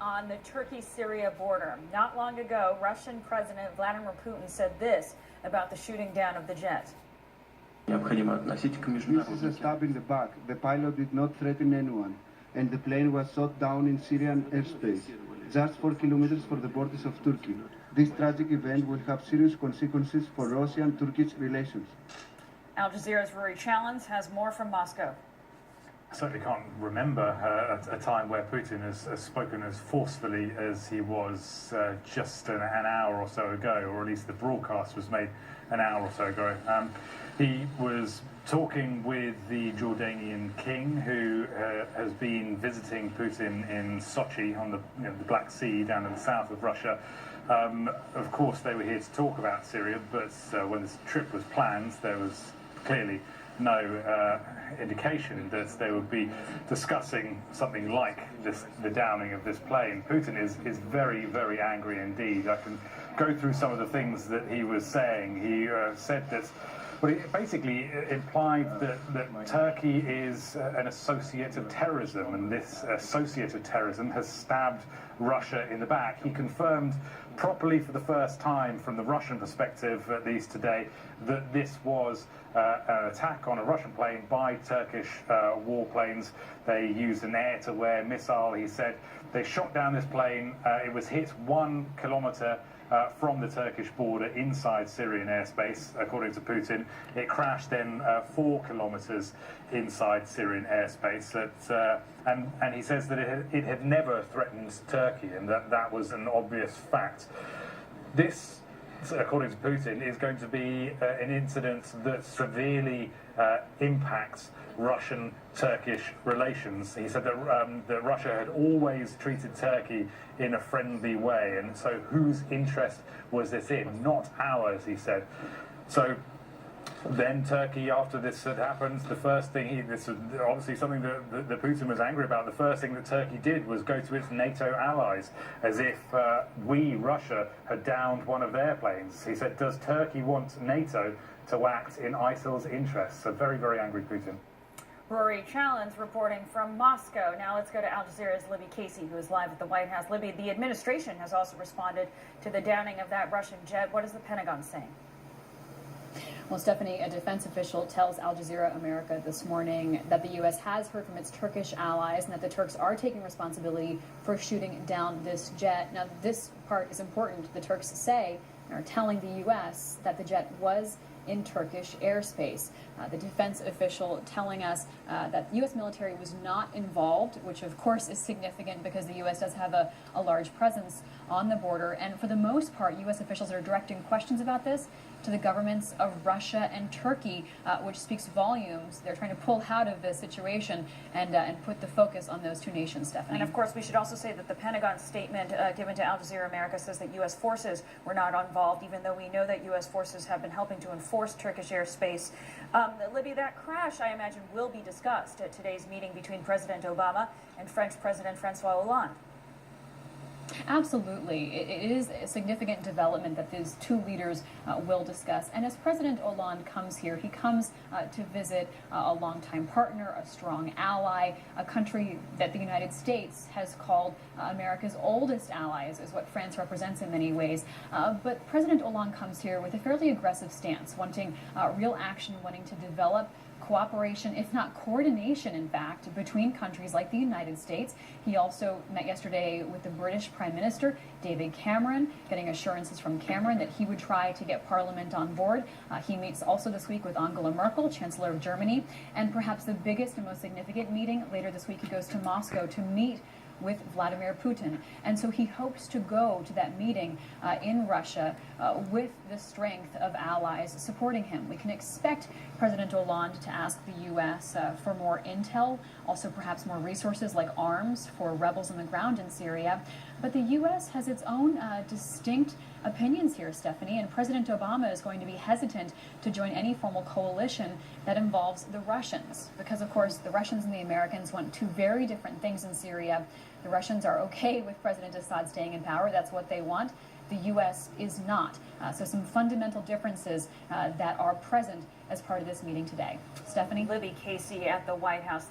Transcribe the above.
on the Turkey-Syria border. Not long ago, Russian President Vladimir Putin said this about the shooting down of the jet. This is a stab in the back. The pilot did not threaten anyone, and the plane was shot down in Syrian airspace, just 4 kilometers from the borders of Turkey. This tragic event will have serious consequences for Russian-Turkish relations. Al Jazeera's Rory Challenge has more from Moscow. I certainly can't remember a time where Putin has spoken as forcefully as he was just an hour or so ago, or at least the broadcast was made an hour or so ago. He was talking with the Jordanian king, who has been visiting Putin in Sochi on the Black Sea down in the south of Russia. Of course, they were here to talk about Syria, but when this trip was planned, there was clearly no indication that they would be discussing something like the downing of this plane. Putin is very, very angry indeed. I can go through some of the things that he was saying. He said that, well, he basically implied that Turkey is an associate of terrorism, and this associate of terrorism has stabbed Russia in the back. He confirmed properly for the first time, from the Russian perspective at least today, that this was an attack on a Russian plane by Turkish warplanes. They used an air-to-air missile, he said. They shot down this plane. It was hit 1 kilometer from the Turkish border inside Syrian airspace, according to Putin. It crashed then 4 kilometers inside Syrian airspace. And he says that it had never threatened Turkey, and that was an obvious fact. This, according to Putin, is going to be an incident that severely impacts Russian-Turkish relations. He said that Russia had always treated Turkey in a friendly way, and so whose interest was this in? Not ours, he said. So then Turkey, after this had happened, the first thing this was obviously something that Putin was angry about. The first thing that Turkey did was go to its NATO allies, as if Russia, had downed one of their planes. He said, does Turkey want NATO to act in ISIL's interests? So very, very angry Putin. Rory Challenge reporting from Moscow. Now let's go to Al Jazeera's Libby Casey, who is live at the White House. Libby, the administration has also responded to the downing of that Russian jet. What is the Pentagon saying? Well, Stephanie, a defense official tells Al Jazeera America this morning that the U.S. has heard from its Turkish allies and that the Turks are taking responsibility for shooting down this jet. Now, this part is important. The Turks say, and are telling the U.S. that the jet was in Turkish airspace. The defense official telling us that the U.S. military was not involved, which of course is significant because the U.S. does have a large presence on the border. And for the most part, U.S. officials are directing questions about this to the governments of Russia and Turkey, which speaks volumes. They're trying to pull out of this situation and put the focus on those two nations, Stephanie. And of course, we should also say that the Pentagon statement given to Al Jazeera America says that U.S. forces were not involved, even though we know that U.S. forces have been helping to enforce Turkish airspace. Libby, that crash, I imagine, will be discussed at today's meeting between President Obama and French President Francois Hollande. Absolutely. It is a significant development that these two leaders will discuss. And as President Hollande comes here, he comes to visit a longtime partner, a strong ally, a country that the United States has called America's oldest allies, is what France represents in many ways. But President Hollande comes here with a fairly aggressive stance, wanting real action, wanting to develop cooperation, if not coordination, in fact, between countries like the United States. He also met yesterday with the British Prime Minister, David Cameron, getting assurances from Cameron that he would try to get Parliament on board. He meets also this week with Angela Merkel, Chancellor of Germany, and perhaps the biggest and most significant meeting later this week, he goes to Moscow to meet with Vladimir Putin. And so he hopes to go to that meeting in Russia with the strength of allies supporting him. We can expect President Hollande to ask the U.S. For more intel, also perhaps more resources like arms for rebels on the ground in Syria. But the U.S. has its own distinct opinions here, Stephanie, and President Obama is going to be hesitant to join any formal coalition that involves the Russians, because, of course, the Russians and the Americans want two very different things in Syria. The Russians are okay with President Assad staying in power. That's what they want. The U.S. is not. So some fundamental differences that are present as part of this meeting today. Stephanie? Libby Casey at the White House.